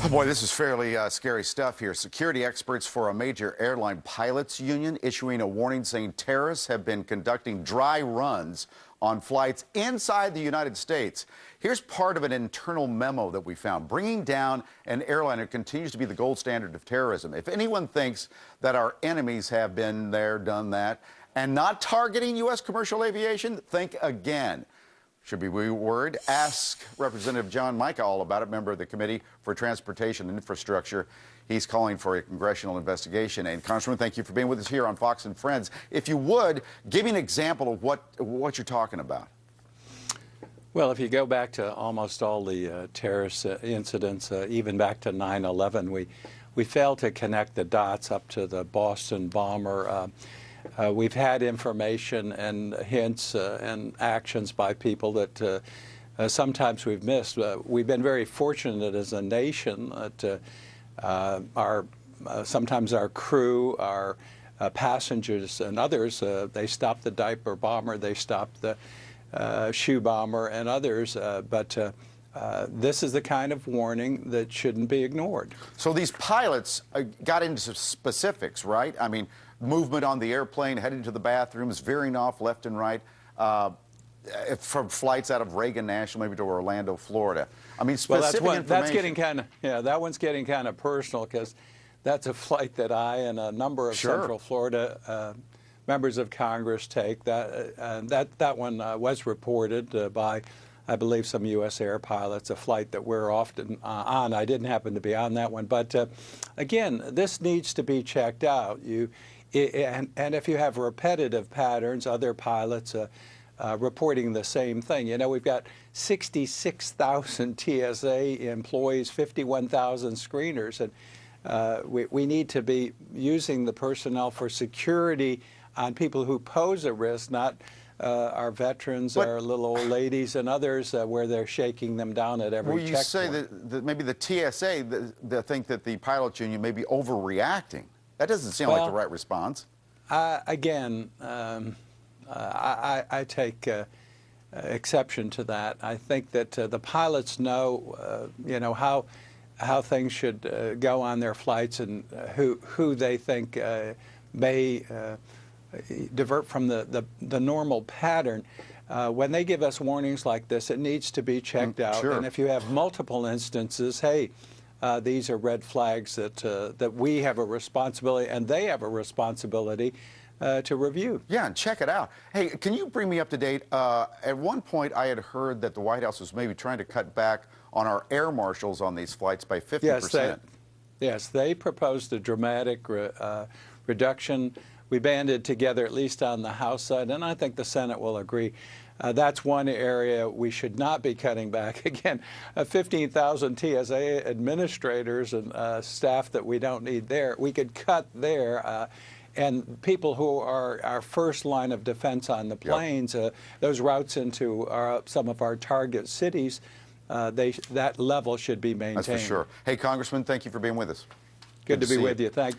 Oh boy, this is fairly scary stuff here. Security experts for a major airline pilots union issuing a warning saying terrorists have been conducting dry runs on flights inside the United States. Here's part of an internal memo that we found. Bringing down an airliner continues to be the gold standard of terrorism. If anyone thinks that our enemies have been there, done that, and not targeting U.S. commercial aviation, think again. Should be worried? Ask Representative John Mica all about it, member of the Committee for Transportation and Infrastructure. He's calling for a congressional investigation. And Congressman, thank you for being with us here on Fox and Friends. If you would, give me an example of what you're talking about. Well, if you go back to almost all the terrorist incidents, even back to 9/11, we failed to connect the dots up to the Boston bomber. We've had information and hints and actions by people that sometimes we've missed. We've been very fortunate as a nation that sometimes our crew, our passengers and others, they stopped the diaper bomber, they stopped the shoe bomber and others, but this is the kind of warning that shouldn't be ignored. So these pilots got into specifics, right? I mean, movement on the airplane, heading to the bathrooms, veering off left and right, from flights out of Reagan National, maybe to Orlando, Florida. I mean, specific information. That's getting kind of, that one's getting kind of personal, because that's a flight that I and a number of Central Florida members of Congress take. That one was reported by, I believe, some U.S. air pilots, a flight that we're often on. I didn't happen to be on that one. But again, this needs to be checked out. And if you have repetitive patterns, other pilots reporting the same thing. You know, we've got 66,000 TSA employees, 51,000 screeners, and we need to be using the personnel for security on people who pose a risk, not our veterans, our little old ladies and others, where they're shaking them down at every checkpoint. Well, you say that maybe the TSA, they think that the pilots union may be overreacting. That doesn't sound like the right response. Again, I take exception to that. I think that the pilots know, how things should go on their flights, and who they think may divert from the normal pattern. When they give us warnings like this, it needs to be checked out. And if you have multiple instances, hey, these are red flags that we have a responsibility, and they have a responsibility to review. Yeah, and check it out. Hey, can you bring me up to date? At one point, I had heard that the White House was maybe trying to cut back on our air marshals on these flights by 50%. Yes, they proposed a dramatic reduction. We banded together, at least on the House side, and I think the Senate will agree. That's one area we should not be cutting back. Again, 15,000 TSA administrators and staff that we don't need there. We could cut there. And people who are our first line of defense on the planes, those routes into some of our target cities, that level should be maintained. That's for sure. Hey, Congressman, thank you for being with us. Good to be with you. Thank you.